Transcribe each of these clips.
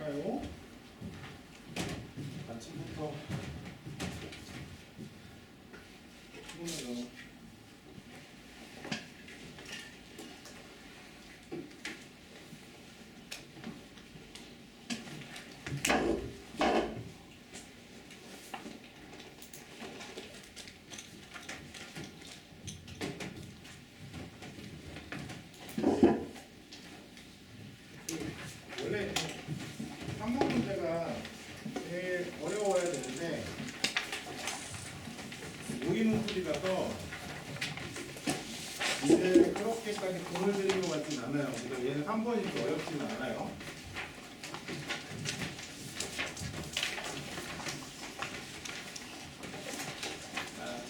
할까요? 아침부터 피곤해요. 원래 3번 문제가 제일 어려워야 되는데 모의는 풀이라서 이제 그렇게까지 공을 들인 것 같진 않아요. 그래서 얘는 3번이 더 어렵지는 않아요.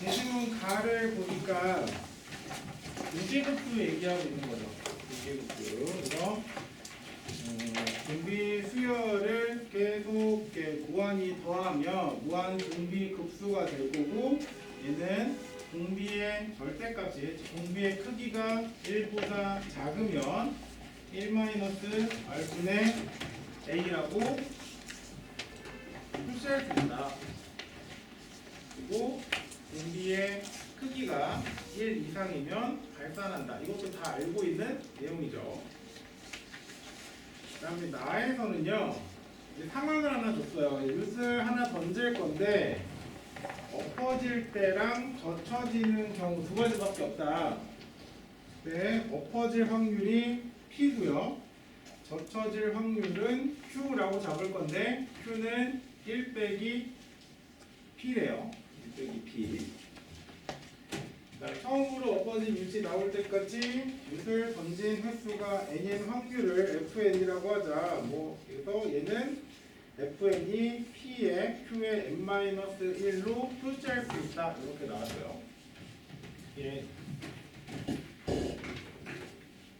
재질문 가를 보니까 무게급수 얘기하고 있는 거죠. 무게급수. 그래서 분비 수열을 계속 무한히 더하면 무한 분비 급수가 될 거고, 얘는 분비의 절대값이, 분비의 크기가 1보다 작으면 1-r분의 a라고 표시할 수 있다. 그리고 분비의 크기가 1 이상이면 발산한다. 이것도 다 알고 있는 내용이죠. 그 다음에 나에서는요, 이제 상황을 하나 줬어요. 윷을 하나 던질 건데 엎어질 때랑 젖혀지는 경우 두 가지밖에 없다. 네, 엎어질 확률이 P고요. 젖혀질 확률은 Q라고 잡을 건데 Q는 1 빼기 P래요. 1 빼기 P. 처음으로 엎어진 윷이 나올 때까지 윷을 던진 횟수가 n인 확률을 fn이라고 하자. 그래서 얘는 fn이 p의 q의 n-1로 표시할 수 있다. 이렇게 나왔어요. 예.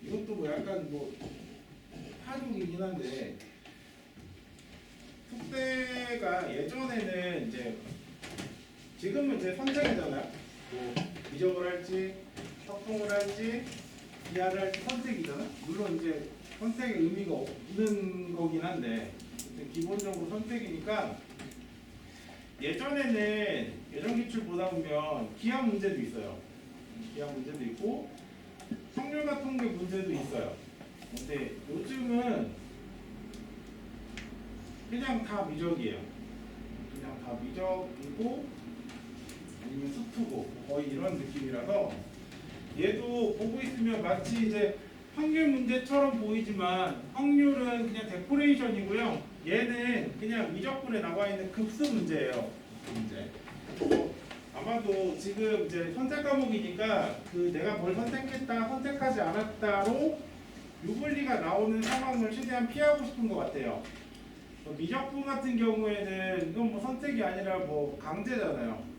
이것도 약간 파죽이긴 한데, 숙제가 예전에는 지금은 선택이잖아요. 미적을 할지, 협동을 할지, 기하를 할지 선택이잖아. 물론 선택의 의미가 없는 거긴 한데, 기본적으로 선택이니까. 예전에는 예전기출 보다 보면 기하 문제도 있어요. 기하 문제도 있고 확률과 통계 문제도 있어요. 근데 요즘은 그냥 다 미적이에요. 그냥 다 미적이고 아니면 수투고 거의 이런 느낌이라서, 얘도 보고 있으면 마치 확률 문제처럼 보이지만 확률은 그냥 데코레이션이고요. 얘는 그냥 미적분에 나와 있는 급수 문제예요. 문제. 아마도 지금 선택 과목이니까 내가 뭘 선택했다, 선택하지 않았다로 유불리가 나오는 상황을 최대한 피하고 싶은 것 같아요. 미적분 같은 경우에는 이건 선택이 아니라 강제잖아요.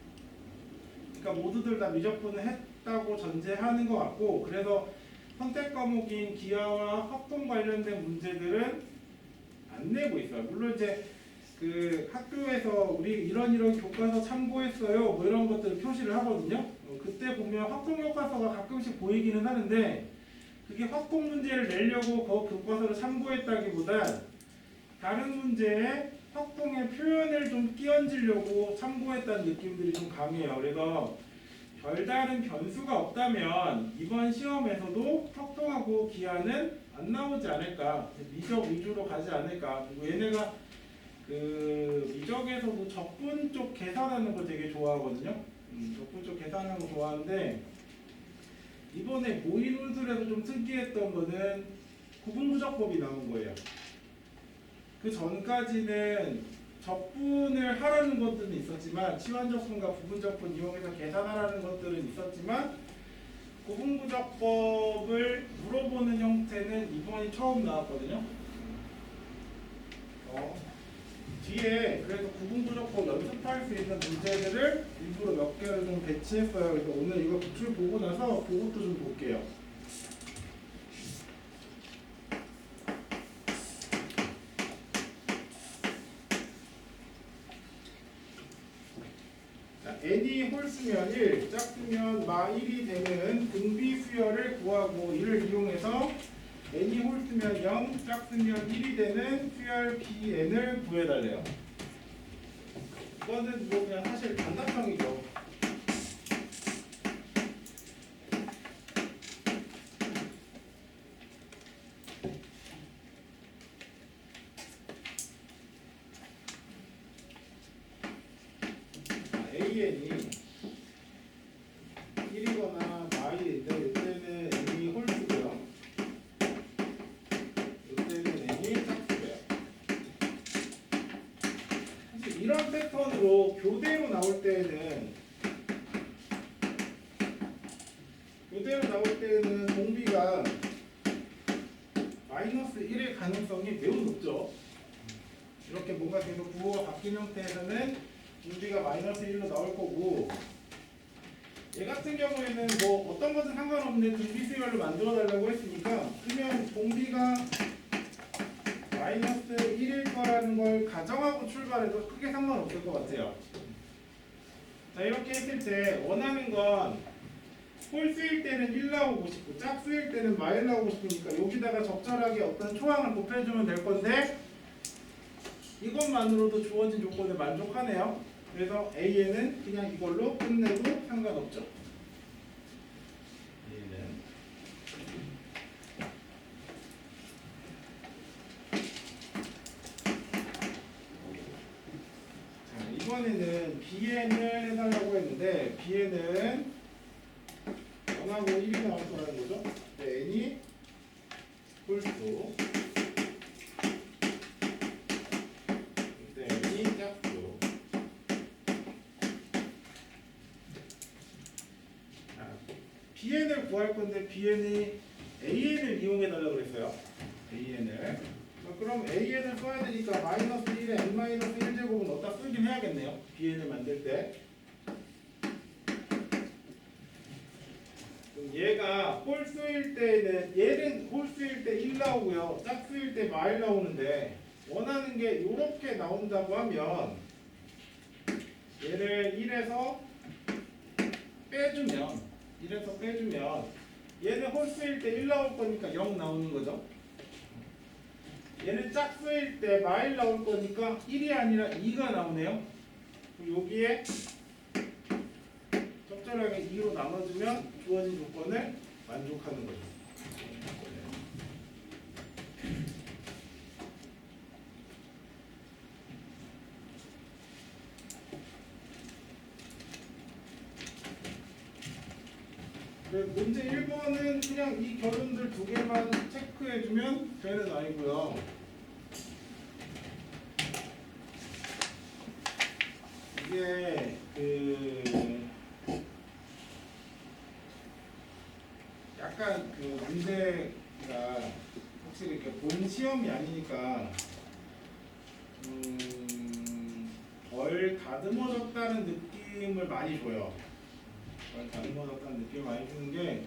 그러니까 모두들 다 미적분을 했다고 전제하는 것 같고, 그래서 선택 과목인 기하와 합동 관련된 문제들은 안 내고 있어요. 물론 학교에서 우리 이런 교과서 참고했어요, 이런 것들을 표시를 하거든요. 그때 보면 합동 교과서가 가끔씩 보이기는 하는데, 그게 합동 문제를 내려고 그 교과서를 참고했다기보다 다른 문제에 확동의 표현을 좀 끼얹으려고 참고했다는 느낌들이 좀 강해요. 그래서 별다른 변수가 없다면 이번 시험에서도 확동하고 기하는 안 나오지 않을까, 미적 위주로 가지 않을까. 그리고 얘네가 미적에서도 적분 쪽 계산하는 거 되게 좋아하거든요. 적분 쪽 계산하는 거 좋아하는데, 이번에 모의논술에서 좀 특이했던 거는 구분부적법이 나온 거예요. 그 전까지는 적분을 하라는 것들은 있었지만, 치환적분과 부분적분 이용해서 계산하라는 것들은 있었지만, 구분부적법을 물어보는 형태는 이번이 처음 나왔거든요. 뒤에 그래서 구분부적법 연습할 수 있는 문제들을 일부러 몇 개를 좀 배치했어요. 그래서 오늘 이거 기출 보고 나서 그것도 좀 볼게요. n이 홀수면 1, 짝수면 마 1이 되는 분비 수열을 구하고, 이를 이용해서 n이 홀수면 0, 짝수면 1이 되는 수열 bn을 구해달래요. 이거는 뭐 그냥 사실 단답형이죠. an이 1이거나 마일인데 이때는 n이 홀수고요. 이때는 n이 짝수고요. 사실 이런 패턴으로 교대로 나올 때에는 공비가 마이너스 1의 가능성이 매우 높죠. 이렇게 뭔가 계속 부호가 바뀐 형태에서는 공비가 마이너스 1로 나올 거고, 얘 같은 경우에는 뭐 어떤 것은 상관없는데 등비수열로 만들어 달라고 했으니까 그러면 공비가 마이너스 1일 거라는 걸 가정하고 출발해도 크게 상관없을 것 같아요. 자, 이렇게 했을 때 원하는 건 홀수일 때는 1 나오고 싶고 짝수일 때는 마일 나오고 싶으니까 여기다가 적절하게 어떤 초항을 곱해주면 될 건데 이것만으로도 주어진 조건에 만족하네요. 그래서 A에는 그냥 이걸로 끝내도 상관없죠. A는 자, 이번에는 Bn을 해달라고 했는데 Bn은 0하고 1이 나올 거라는 거죠. n이 홀수 n이 짝수. bn을 구할 건데 bn이 an을 이용해 달라고 그랬어요. an을. 그럼 an을 써야 되니까 마이너스 1에 n-1제곱은 어디다 쓰긴 해야겠네요. bn을 만들 때. 얘가 홀수일 때는 얘는 홀수일 때 1 나오고요. 짝수일 때 마일 나오는데 원하는 게 이렇게 나온다고 하면 얘를 1에서 빼주면 얘는 홀수일 때 1 나올 거니까 0 나오는 거죠. 얘는 짝수일 때 마일 나올 거니까 1이 아니라 2가 나오네요. 그럼 여기에 적절하게 2로 나눠주면 주어진 조건을 만족하는 거죠. 문제 1번은 그냥 이 결론들 두 개만 체크해주면 되는 아이고요. 이게 약간 문제가 확실히 이렇게 본 시험이 아니니까 덜 다듬어졌다는 느낌을 많이 줘요. 덜 다듬어졌다는 느낌을 많이 주는 게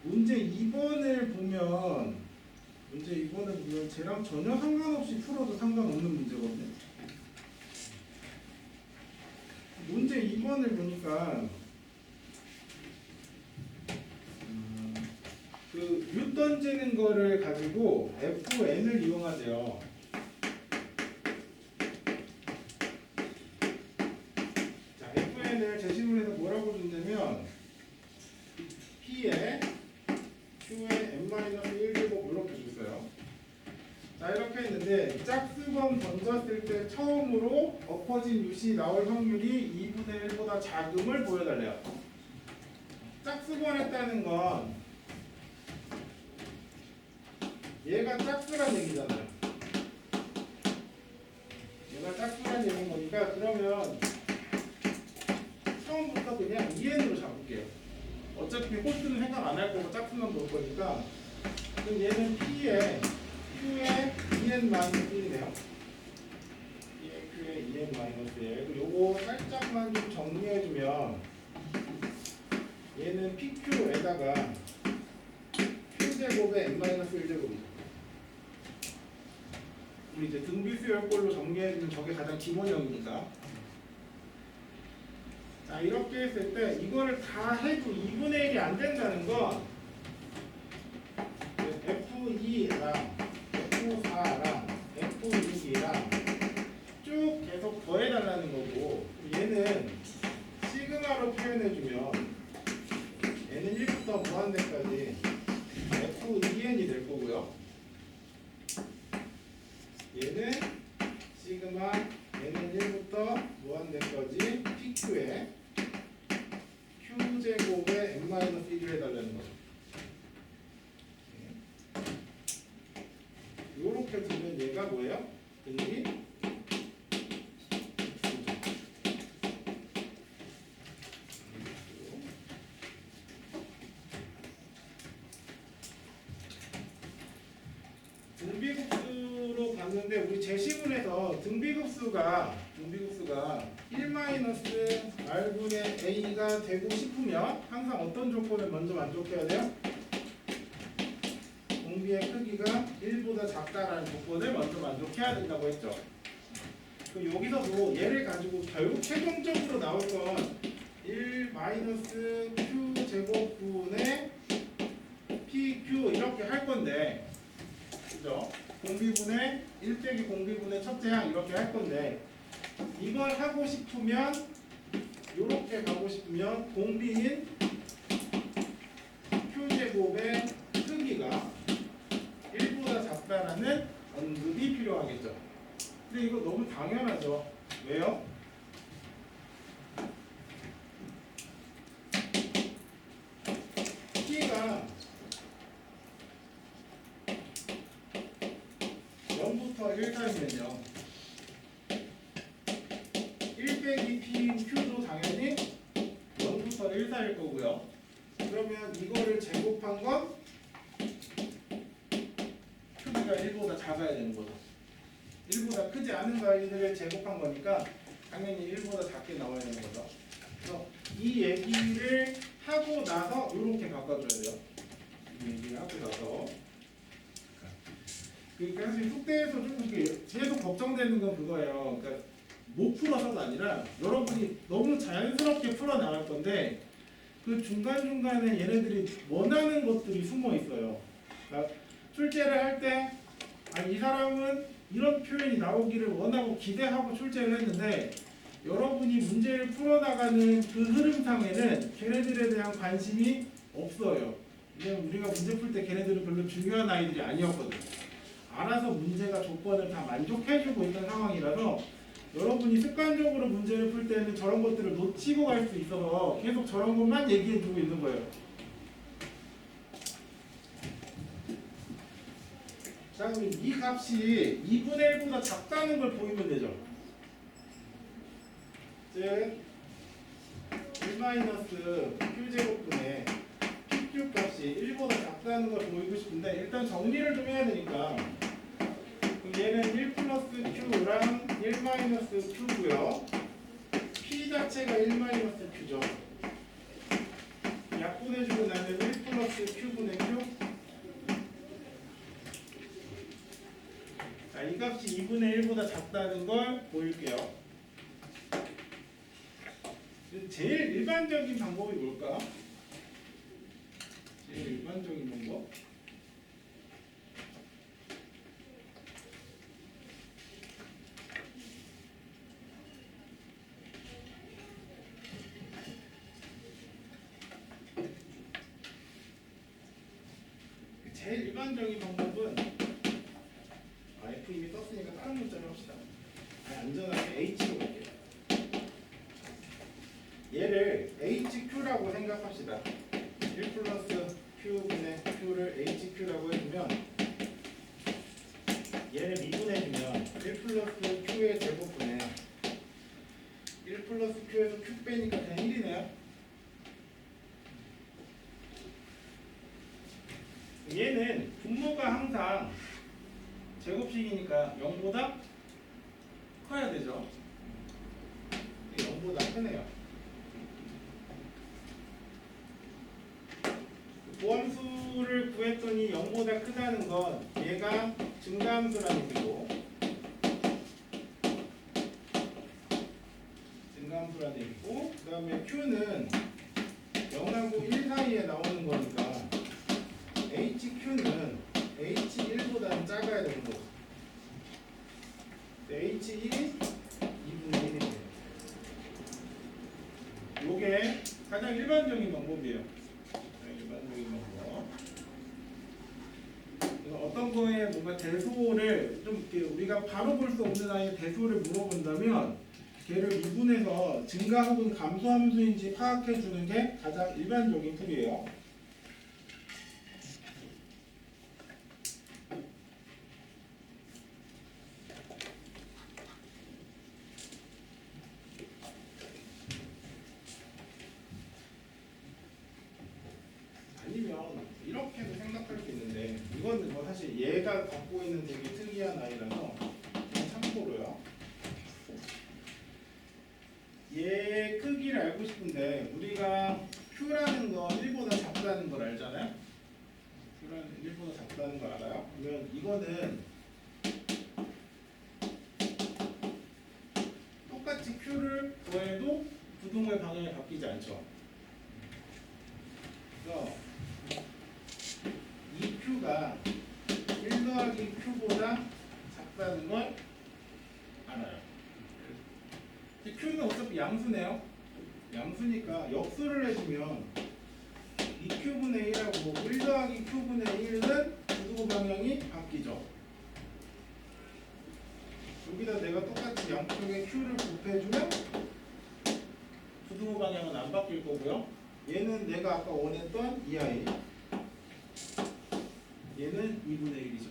문제 2번을 보면 쟤랑 전혀 상관없이 풀어도 상관없는 문제거든요. 문제 2번을 보니까 유 던지는 거를 가지고 FN을 이용하세요. 자, FN을 제시문에서 뭐라고 준다면 P에 Q에 n-1제곱 이렇게 줬어요. 자, 이렇게 했는데 짝수번 던졌을 때 처음으로 엎어진 유시 나올 확률이 2분의 1보다 작음을 보여달래요. 짝수번 했다는 건 얘가 짝수란 얘기잖아요. 얘가 짝수란 얘기인 거니까 그러면 처음부터 그냥 2n으로 잡을게요. 어차피 홀수는 생각 안 할 거고 짝수만 볼 거니까 그럼 얘는 P에 Q에 2n-1이네요. P에 Q에 2n-1. 그리고 요거 살짝만 좀 정리해주면 얘는 PQ에다가 Q제곱에 n-1제곱이죠. 우리 이제 등비수열꼴로 정리해주면 저게 가장 기본형이니까. 자, 이렇게 했을 때 이거를 다 해도 2분의 1이 안 된다는 건 F2 F3랑 F4랑 F6이랑 쭉 계속 더해달라는 거고, 얘는 시그마로 표현해주면 얘는 1부터 무한대까지 F2n이 될 거고요. 얘는 시그마 얘는 1부터 무한대까지 PQ에 Q제곱에 n-1을 해달라는 거죠. 요렇게 두면 얘가 뭐예요? 등비 등비급수로 봤는데, 우리 제시문에서 등비급수가 1-r분의 a가 되고 싶으면 항상 어떤 조건을 먼저 만족해야 돼요? 공비의 크기가 1보다 작다라는 조건을 먼저 만족해야 된다고 했죠. 여기서도 얘를 가지고 결국 최종적으로 나올 건 1-q제곱분의 pq 이렇게 할 건데, 그죠? 공비분의 1 빼기 공비분의 첫째 항 이렇게 할 건데, 이걸 하고 싶으면 이렇게 가고 싶으면 공비인 q제곱의 크기가 1보다 작다라는 언급이 필요하겠죠. 근데 이거 너무 당연하죠. 왜요? P가 0부터 1 사이면요, 1 빼기 P인 Q도 당연히 0부터 1 사이일 거고요. 그러면 이거를 제곱한 건 크기가 1보다 작아야 되는 거죠. 1보다 크지 않은 가위들을 제곱한 거니까 당연히 1보다 작게 나와야 되는 거죠. 그래서 이 얘기를 하고 나서 이렇게 바꿔줘야 돼요. 이 얘기를 하고 나서. 그러니까 사실 숙제에서 조금 계속 걱정되는 건 그거예요. 그러니까 못 풀어서가 아니라 여러분이 너무 자연스럽게 풀어나갈 건데, 그 중간중간에 얘네들이 원하는 것들이 숨어 있어요. 그러니까 출제를 할 때, 아니, 이 사람은 이런 표현이 나오기를 원하고 기대하고 출제를 했는데, 여러분이 문제를 풀어나가는 그 흐름상에는 걔네들에 대한 관심이 없어요. 왜냐면 우리가 문제 풀 때 걔네들은 별로 중요한 아이들이 아니었거든요. 알아서 문제가 조건을 다 만족해주고 있던 상황이라서 여러분이 습관적으로 문제를 풀 때는 저런 것들을 놓치고 갈 수 있어서 계속 저런 것만 얘기해주고 있는 거예요. 자, 그럼 이 값이 2분의 1보다 작다는 걸 보이면 되죠. 즉 1-q제곱분의 pq 값이 1보다 작다는 걸 보이고 싶은데, 일단 정리를 좀 해야 되니까, 그럼 얘는 1 플러스 q랑 1 마이너스 q고요. p 자체가 1 마이너스 q죠. 약분해주고 나면 1 플러스 q분의 q. 자, 이 값이 2분의 1보다 작다는 걸 보일게요. 제일 일반적인 방법이 뭘까? 제일 일반적인 방법? 제일 일반적인 방법은, F 이미 썼으니까 다른 문자로 합시다. 안전하게 H로 갈게요. 얘를 HQ라고 생각합시다. 1 플러스 Q분의 Q를 HQ라고 해주면, 얘를 미분해주면 1 플러스 Q의 제곱분에 1 플러스 Q에서 Q 빼니까 그냥 1이네요. 얘는 분모가 항상 제곱식이니까 0보다 커야 되죠. 0보다 크네요. 보함수를 구했더니 0보다 크다는 건 얘가 증가함수라는 얘기고, 그 다음에 Q는 0하고 1 사이에 나오는 거니까 HQ는 H1보다 찾아야 되는 거. H1이 2분의 1이에요. 요게 가장 일반적인 방법이에요. 일반적인 방법. 어떤 거에 뭔가 대소를 좀 이렇게 우리가 바로 볼 수 없는 아이의 대소를 물어본다면 걔를 미분해서 증가 혹은 감소 함수인지 파악해 주는 게 가장 일반적인 툴이에요. 아니면 이렇게도 생각할 수 있는데 이거는 뭐 사실 얘가 갖고 있는 되게 특이한 아이라서 참고로요. 얘 크기를 알고 싶은데 우리가 Q라는 건 1보다 작다는 걸 알잖아요. Q라는 1보다 작다는 걸 알아요. 그러면 이거는 똑같이 Q를 더해도 부동의 방향이 바뀌지 않죠. 그래서 이 Q가 1 더하기 Q보다 작다는 걸 알아요. Q는 어차피 양수네요. 양수니까 역수를 해주면 2Q분의 1하고 1 더하기 Q분의 1은 부도 방향이 바뀌죠. 여기다 내가 똑같이 양쪽에 Q를 곱해주면 부도 방향은 안 바뀔 거고요. 얘는 내가 아까 원했던 이 아이. 얘는 2분의 1이죠.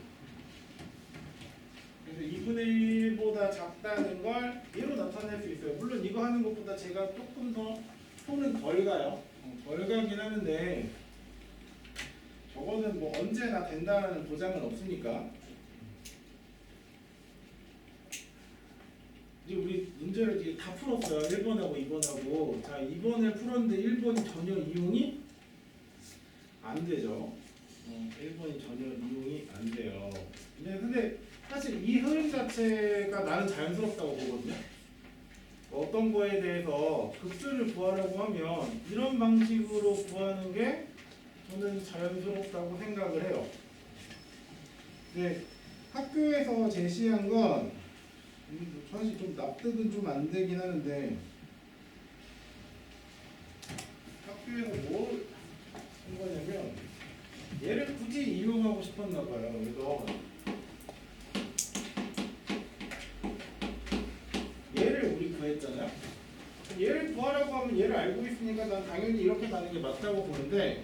그래서 2분의 1보다 작다는 걸 얘로 나타낼 수 있어요. 물론 이거 하는 것보다 제가 조금 더 손은 덜 가요. 덜 가긴 하는데 저거는 뭐 언제나 된다는 보장은 없으니까. 이제 우리 문제를 이제 다 풀었어요. 1번하고 2번하고. 자, 2번을 풀었는데 1번이 전혀 이용이 안 되죠. 1번이 전혀 이용이 안 돼요. 근데 사실 이 흐름 자체가 나는 자연스럽다고 보거든요. 어떤 거에 대해서 급수를 구하려고 하면 이런 방식으로 구하는 게 저는 자연스럽다고 생각을 해요. 근데 학교에서 제시한 건 사실 좀 납득은 좀 안 되긴 하는데 학교에서 뭘 한 거냐면 얘를 굳이 이용하고 싶었나 봐요. 그래서 얘를 우리 구했잖아요. 얘를 구하라고 하면 얘를 알고 있으니까 난 당연히 이렇게 가는 게 맞다고 보는데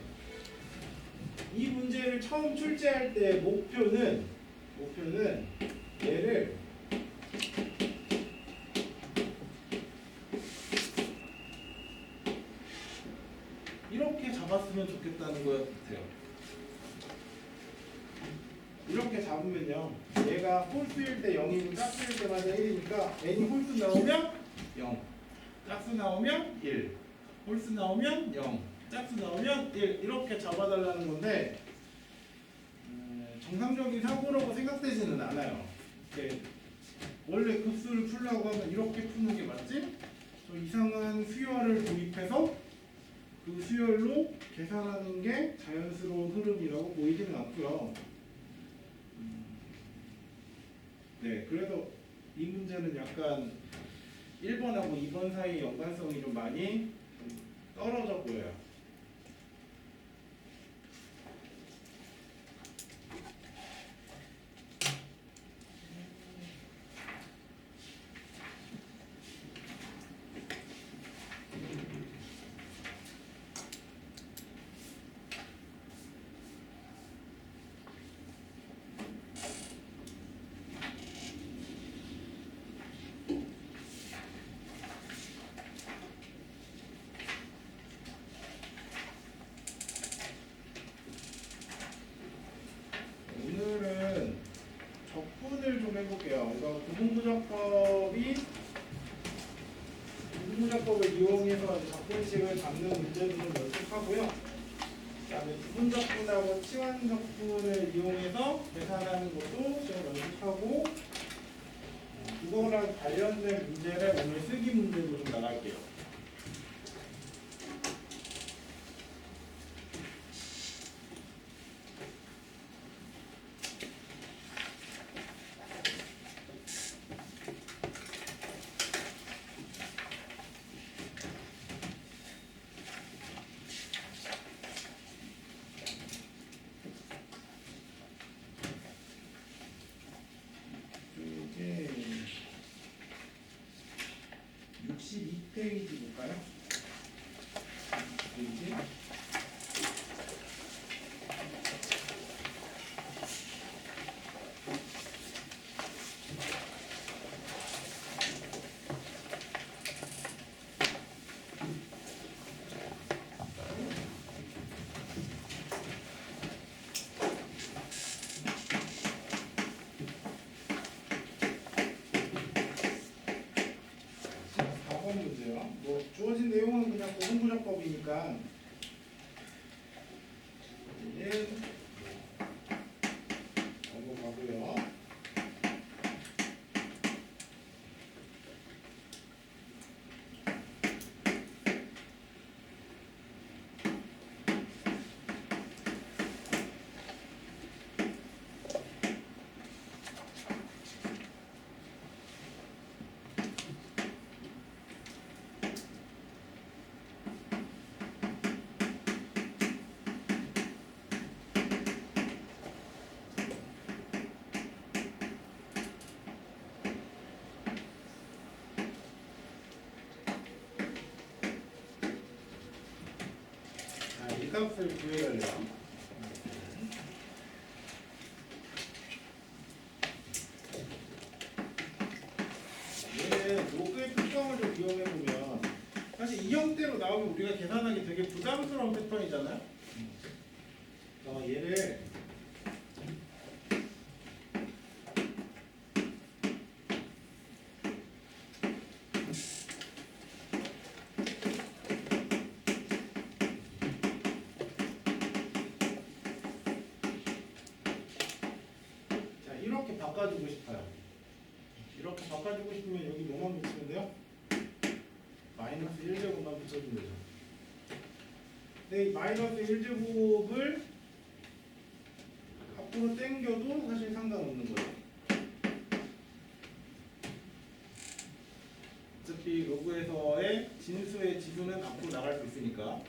이 문제를 처음 출제할 때 목표는 얘를 이렇게 잡았으면 좋겠다는 것 같아요. 이렇게 잡으면요, 얘가 홀수일 때 0이고 짝수일 때마다 1이니까 n이 홀수 나오면 0, 짝수 나오면 1, 홀수 나오면 0, 짝수 나오면 1 이렇게 잡아달라는 건데 정상적인 사고라고 생각되지는 않아요. 원래 급수를 풀려고 하면 이렇게 푸는 게 맞지? 저 이상한 수열을 도입해서 그 수열로 계산하는 게 자연스러운 흐름이라고 보이지는 않고요. 네, 그래서 이 문제는 약간 1번하고 2번 사이 연관성이 좀 많이 떨어져 보여요. 오늘은 적분을 좀 해볼게요. 그래서 부분분적법을 이용해서 적분식을 잡는 문제도 좀 연습하고요. 그다음에 부분적분하고 치환적분을 이용해서 계산하는 것도 좀 연습하고 그거랑 관련된 문제를 오늘 쓰기 문제도 좀 나갈게요. 페이지 볼까요? 페이지. 문제요. 뭐 주어진 내용은 그냥 고분고정법이니까 얘는 넘어가고요. 이 값을 구해달래요. 얘는 로그의 특성을 좀 이용해보면 사실 이 형태로 나오면 우리가 계산하기 되게 부담스러운 패턴이잖아요. 얘를 이렇게 바꿔주고 싶어요. 이렇게 바꿔주고 싶으면 여기 뭐만 붙이면 돼요? 마이너스 1제곱만 붙여주면 되죠. 근데 이 마이너스 1제곱을 앞으로 당겨도 사실 상관없는 거예요. 어차피 로그에서의 진수의 지수는 앞으로 나갈 수 있으니까.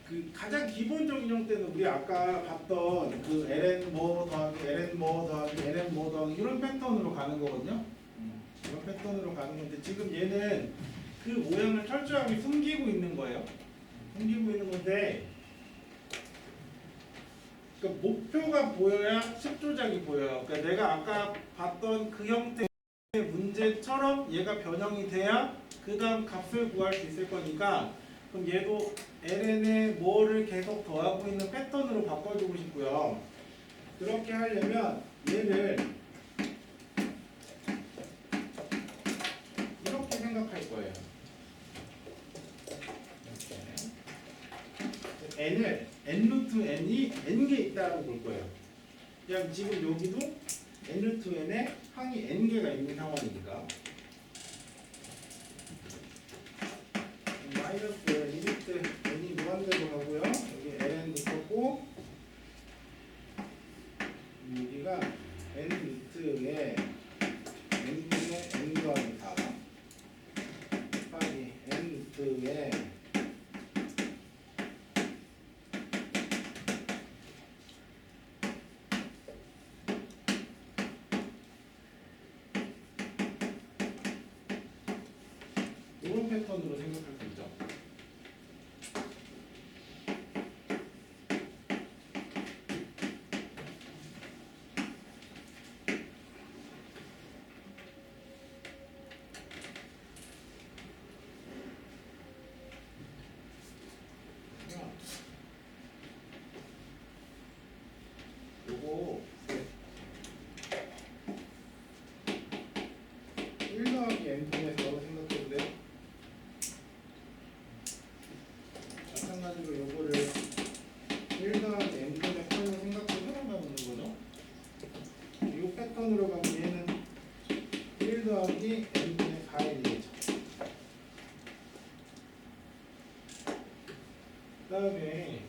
그 가장 기본적인 형태는 우리 아까 봤던 그 ln 뭐 더하기 ln 뭐 더하기 ln 뭐 더하기 이런 패턴으로 가는 거거든요. 이런 패턴으로 가는 건데 지금 얘는 그 모양을 철저하게 숨기고 있는 거예요. 숨기고 있는 건데 그러니까 목표가 보여야 식 조작이 보여요. 그러니까 내가 아까 봤던 그 형태의 문제처럼 얘가 변형이 돼야 그 다음 값을 구할 수 있을 거니까 그럼 얘도 ln에 뭐를 계속 더하고 있는 패턴으로 바꿔주고 싶고요. 그렇게 하려면 얘를 이렇게 생각할 거예요. n을 n 루트 n이 n개 있다고 볼 거예요. 그냥 지금 여기도 n 루트 n에 항이 n개가 있는 상황이니까 마이너스 리미트 n이 무한대로 가고요. 여기 ln 붙었고 여기가 n 루트에 n분의 n 더하기 4 곱하기 n 루트에 이런 패턴으로 생각할 수 있죠. 요거 1 더하기 n분의 4로 생각해도 돼요. 마찬가지로 요거를 1 더하기 n분의 8로 생각해도 상관없는 거죠. 이 패턴으로 가면 얘는 1 더하기 n분의 4이 되죠. 그 다음에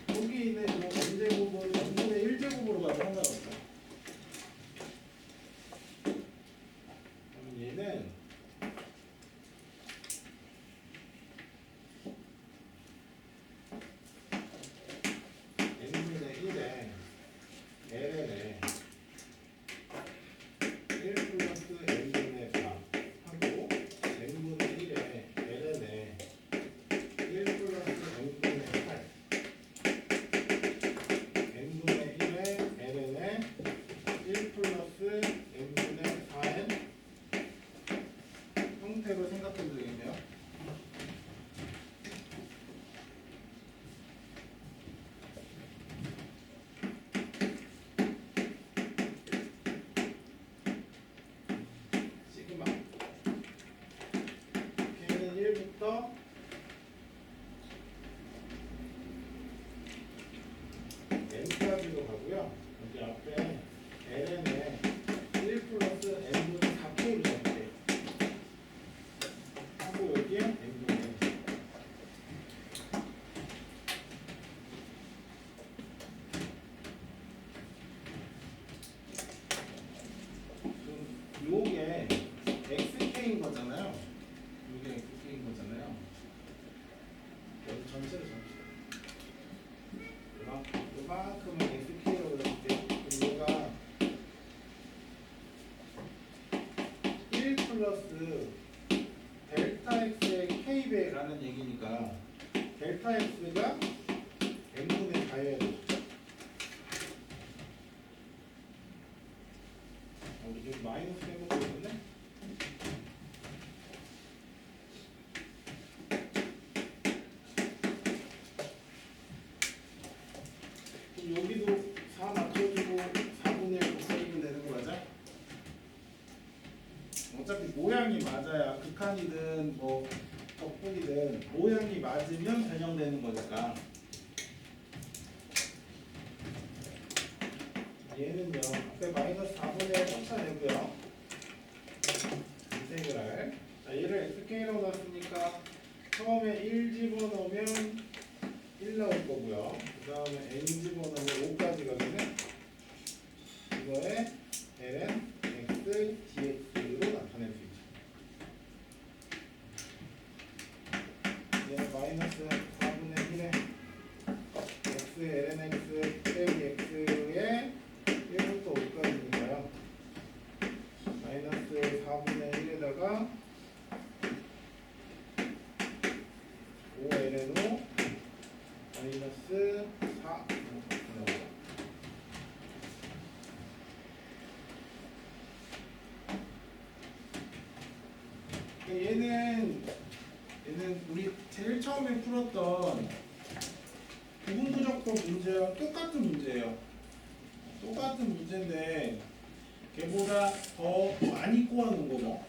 여기 있는 이 n제곱은 n분의 1제곱으로 가도 상관없어요. 그럼 얘는 플러스 델타 x의 k배라는 얘기니까 델타 x가 n분의 4여야 되죠. 우리 지금 마이너스 해보고 있는데 여기도 4 맞춰주고 4분의 1 곱하기면 되는 거 맞아? 어차피 모양이 맞아야 극한이든 뭐 적분이든 모양이 맞으면 변형되는 거니까. 얘는요 앞에 마이너스 4분의 1 쫓아내고요 인색을 할. 자, 얘를 xk라고 놨으니까 처음에 1 집어넣으면 1 나올 거고요. 그 다음에 n 집어넣으면 5까지 가겠네. 이거에 ln x dx로 나타낼 수 있죠. 얘는 마이너스 4분의 1에 x ln x 빼기 x에 1부터 5까지니까요. 마이너스 4분의 1에다가 5ln으로 마이너스 4 얘는 우리 제일 처음에 풀었던 부분부적법 문제랑 똑같은 문제예요. 똑같은 문제인데 걔보다 더 많이 꼬아놓은 거죠.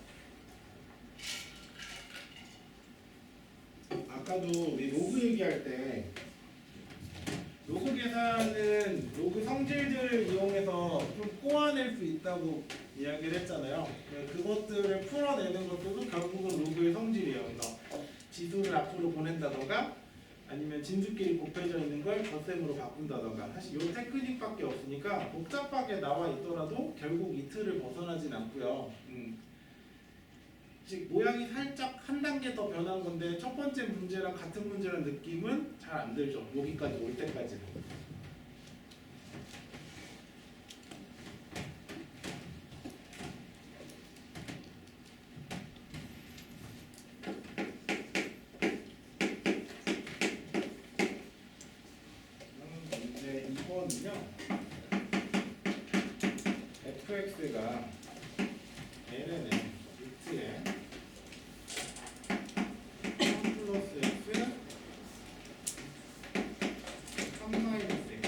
아까도 우리 로그 얘기할 때 로그 계산은 로그 성질들을 이용해서 좀 꼬아낼 수 있다고 이야기를 했잖아요. 그것들을 풀어내는 것도 결국은 로그의 성질이에요. 그래서 지수를 앞으로 보낸다던가 아니면 진수끼리 곱해져 있는 걸 덧셈으로 바꾼다던가 사실 이 테크닉밖에 없으니까 복잡하게 나와 있더라도 결국 이 틀을 벗어나진 않고요. 즉 모양이 살짝 한 단계 더 변한 건데 첫 번째 문제랑 같은 문제라는 느낌은 잘 안 들죠. 여기까지 올 때까지는. 문제 2번은요. fx가 ln의 루트에 3 플러스 x 3 마이너스 x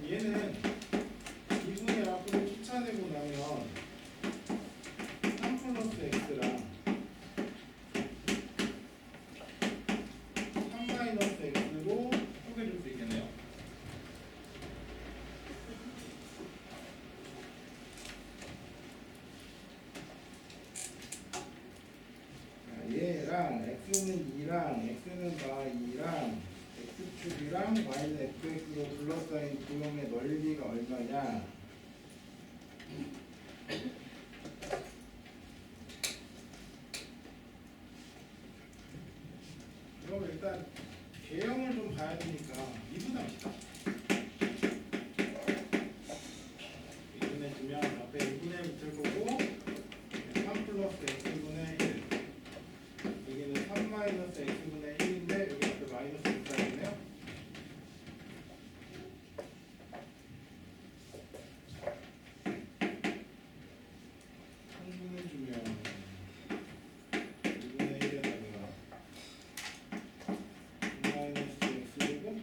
얘는 이분의 앞으로 쫓아내고 나면 3 플러스 x랑 3 마이너스 x로 쪼개줄 수 있겠네요. 얘랑 x는 2랑 x는 다 2랑 x축이랑 y는 fx로 둘러싸인 도형의 넓이가 얼마냐. 그럼 일단 개형을 좀 봐야 되니까 미분합시다. 미분해주면 앞에 2분의 1 붙을 거고 3 플러스 x분의 1 여기는 3 마이너스 x분의 1인데 여기 앞에 마이너스 붙어있네요. 한분해주면 2분의 1에다가 2 마이너스 x제곱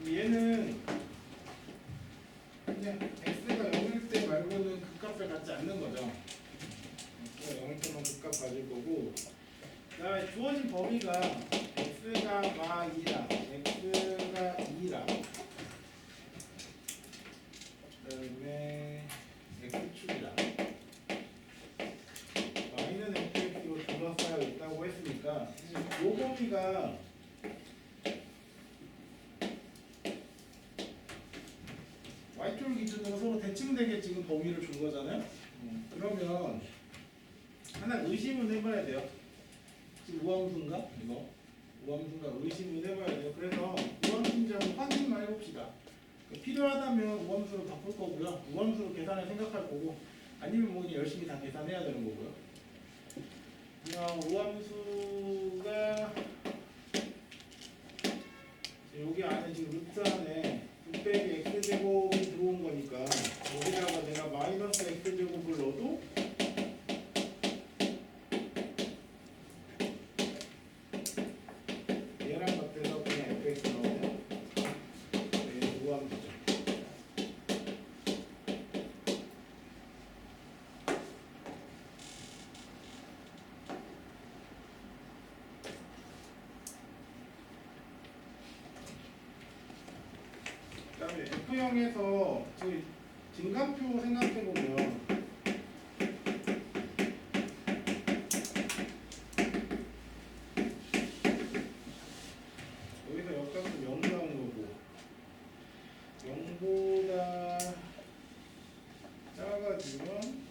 얘는 그냥 x가 0일 때 말고는 그 값을 갖지 않는 거죠. 0.만 극값 가질 거고, 그다음에 주어진 범위가 x가 마 2랑 x가 2랑 그다음에 x축이랑 y는 fx로 둘러싸여 있다고 했으니까 이 범위가 y축 기준으로 서로 대칭되게 지금 범위를 준 거잖아요. 그러면 하나 의심은 해봐야 돼요. 지금 우함수인가? 이거 우함수인가 의심을 해봐야 돼요. 그래서 우함수인지 한번 확인만 해봅시다. 필요하다면 우함수로 바꿀 거고요. 우함수로 계산을 생각할 거고, 아니면 뭐 그냥 열심히 다 계산해야 되는 거고요. 그냥 우함수가 여기 안에 지금 루트 안에 600의 x제곱이 들어온 거니까 여기다가 내가 마이너스 x제곱을 넣어도 얘랑 같아서 그냥 fx 나오네요. 네, 우함수죠. 그 다음에 F형에서 저희 증가표 생각해보면 여기서 역값은 0 나온 거고 0보다 작아지면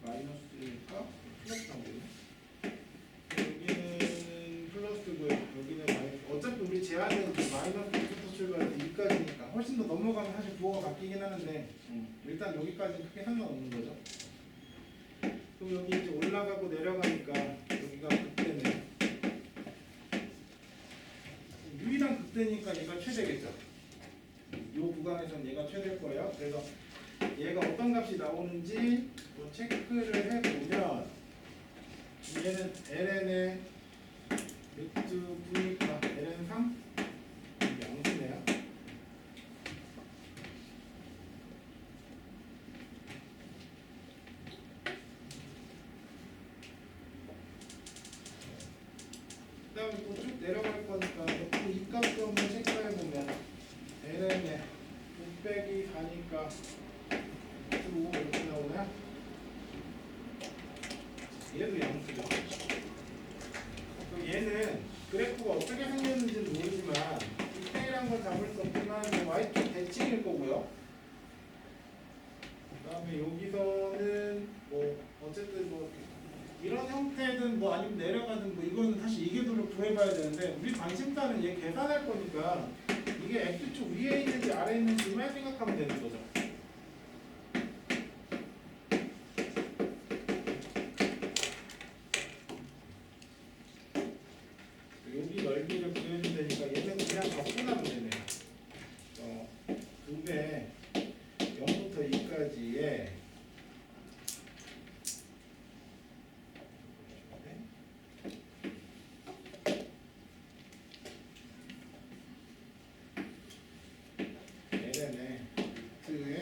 마이너스니까 플러스 나오겠네. 여기는 플러스고요. 여기는 마이너스. 어차피 우리 제한은 마이너스 2부터 출발해서 2까지니까 훨씬 더 넘어가면 사실 부호가 바뀌긴 하는데 일단 여기까지는 크게 상관없는 거죠. 그럼 여기 이제 올라가고 내려가니까 여기가 극대네. 유일한 극대니까 얘가 최대겠죠. 이 구간에서는 얘가 최대일 거예요. 그래서 얘가 어떤 값이 나오는지 또 체크를 해보면 얘는 ln의 루트 v니까 ln 3 이게 양수네요. 그 다음에 또 쭉 내려갈 거니까 F 이 값도 한번 체크해보면 ln의 6 빼기 4니까 5 이렇게 나오나요? 얘도 양수죠. 그럼 얘는 그래프가 어떻게 생겼는지는 모르지만 디테일한 걸 잡을 수 없지만 y축 대칭일 거고요. 그 다음에 여기서는 뭐 어쨌든 뭐 이런 형태든 뭐 아니면 내려가든 뭐 이거는 사실 이 궤도를 구해봐야 되는데 우리 관심사는 얘 계산할 거니까 이게 x축 위에 있는지 아래에 있는지만 생각하면 되는 거죠. 여기 넓이를 구해주면 되니까 얘는 그냥 바꾸면 되네요. 2배 0부터 2까지의 ln의 루트의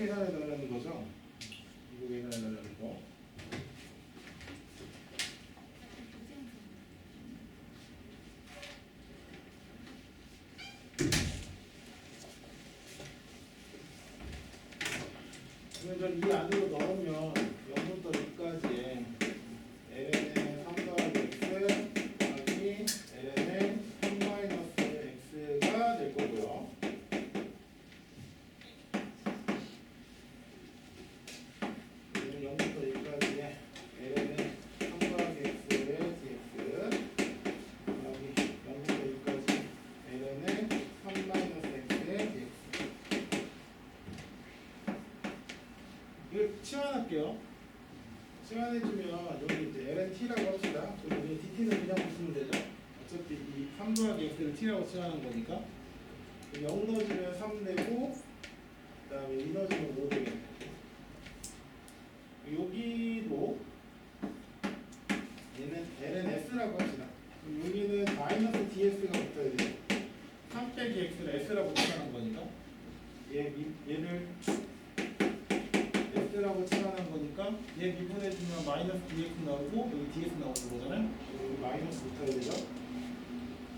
계산해 달라는 거죠. 이거 계산해 달라는 거. 그러면 이 안으로 넣으면 0부터 6까지의 ln의 3 더하기 x 더하기 ln의 3 마이너스 x가 될 거고요. 그러면 0부터 6까지의 ln의 3 더하기 x의 dx 더하기 0부터 6까지 ln의 3 마이너스 x의 dx. 이걸 치환할게요. 치환해주면 여기 이제 lnt라고 합시다. 그럼 여기 dt는 그냥 붙이면 되죠. 어차피 이 3 더하기 x를 t라고 치환한 거니까 0 넣어주면 3 되고 그 다음에 2 넣어주면 5 되겠네. 여기도 얘는 lns라고 합시다. 그럼 여기는 마이너스 ds가 붙어야 돼요. 3 빼기 x를 s라고 치환한 거니까 얘를 x라고 치환한 거니까 얘 미분해주면 마이너스 dx 나오고 여기 ds 나오는 거잖아요. 여기 마이너스 붙어야 되죠.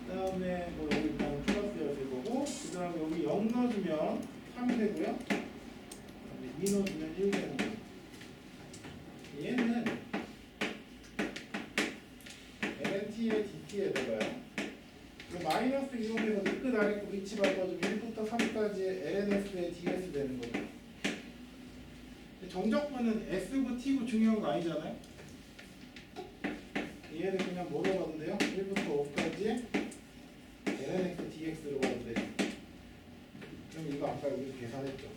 그 다음에 뭐 여기 일단 플러스가 될 거고 그 다음에 여기 0 넣어주면 3 되고요. 그 다음에 2 넣어주면 1 되는 거예요. 얘는 lnt의 dt에다가요. 마이너스 이용해서 끝 아래 거 위치 바꿔주면 1부터 3까지의 lns의 ds 되는 거죠. 정적분은 S고 T고 중요한 거 아니잖아요? 얘를 그냥 뭐로 봐도 돼요? 1부터 5까지 lnx dx로 봐도 돼요. 그럼 이거 아까 여기 계산했죠?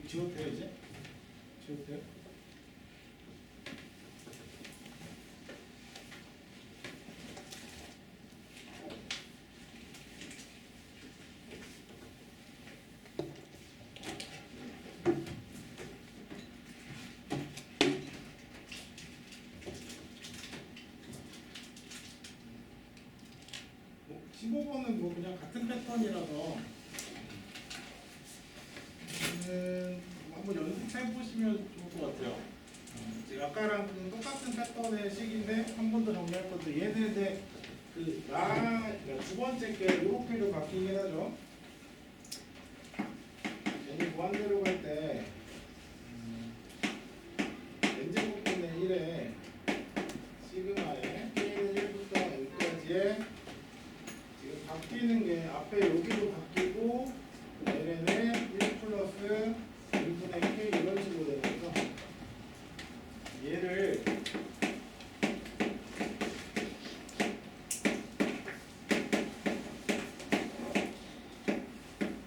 지워도 돼요 이제? 지워도 돼요? 뭐 15번은 뭐 그냥 같은 패턴이라서 한번 연습해 보시면 좋을 것 같아요. 아까랑 똑같은 패턴의 식인데 한 번 더 정리할 건데 얘는 이제 두 번째 게 이렇게로 바뀌긴 하죠. 얘는 무한대로 갈 때 n제곱분의 1에 시그마에 k는 1부터 n까지의 지금 바뀌는 게 앞에 여기도 바뀌고 ln의 1 플러스 1분의 k 이런 식으로 되는 거죠. 얘를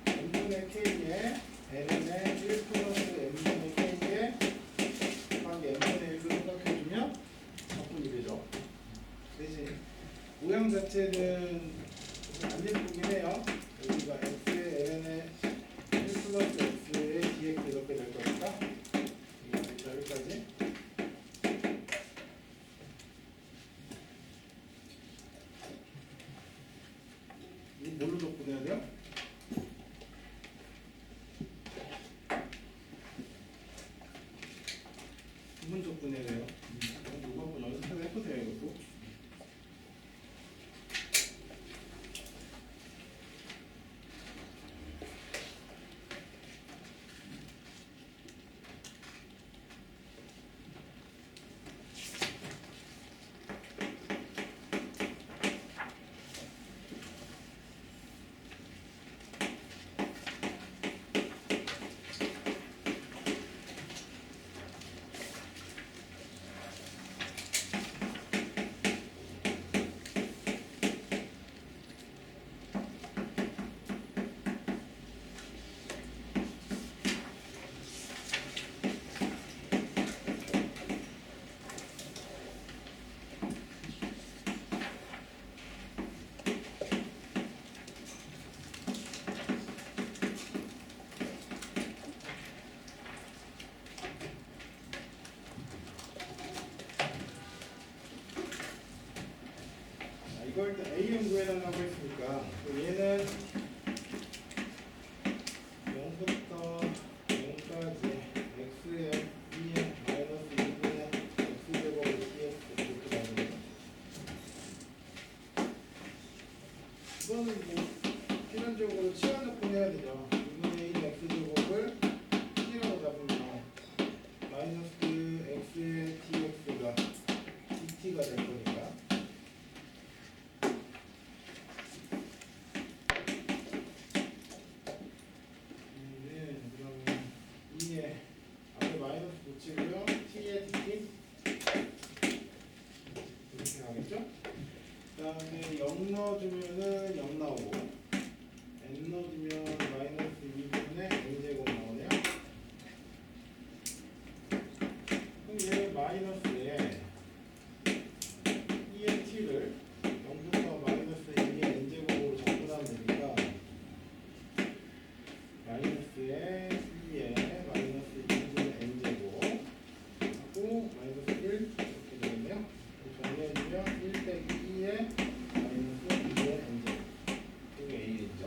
n분의 k에 ln의 1 플러스 n분의 k에 곱하기 n분의 1로 생각해주면 적분이 되죠. 대신 모양 자체는 안 예쁘긴 해요. 여기가 x의 ln의 1 플러스 x의 이걸 또 A는 구해달라고 했으니까 얘는 0부터 0까지 x의 2의 마이너스 2분의 x제곱의 dx 이렇게 나오거든요. 이거는 뭐 필연적으로 치환 접근해야 되죠. 2분의 1 x제곱을 t라고 잡으면 마이너스 x의 dx가 dt가 될 거니까 그러면 2의 앞에 마이너스 붙이고요. t의 dt 이렇게 가겠죠? 그 다음에 0 넣어주면은 0 나오고 n 넣어주면 마이너스 2분의 n제곱 나오네요. 그럼 얘 마이너스에 2의 t를 0부터 마이너스 2의 n제곱으로 접근하면 되니까 마이너스에 2의 마이너스 2분의 n제곱 하고 마이너스 1 이렇게 되겠네요. 정리해주면 1 빼기 2의 마이너스 2의 n제곱 이게 a이죠.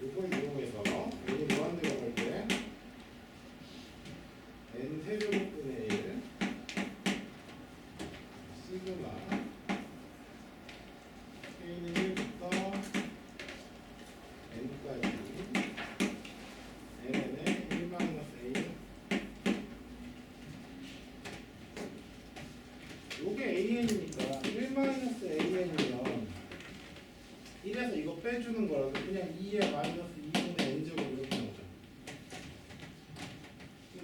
이걸 이용해서 여기 무한대로 갈 때 n 세제곱분의 1 시그마 k는 1부터 n까지 n의 1-a 요게 an이니까 1-an이면 1에서 이거 빼주는 거라서 그냥 2의 마이너스 2분의 n제곱 이렇게 나오죠.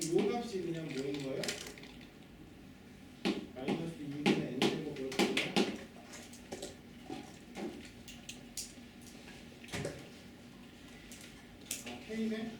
그럼 요 값이 그냥 뭐인 거예요? 마이너스 2분의 n제곱 이렇게 되면 k네?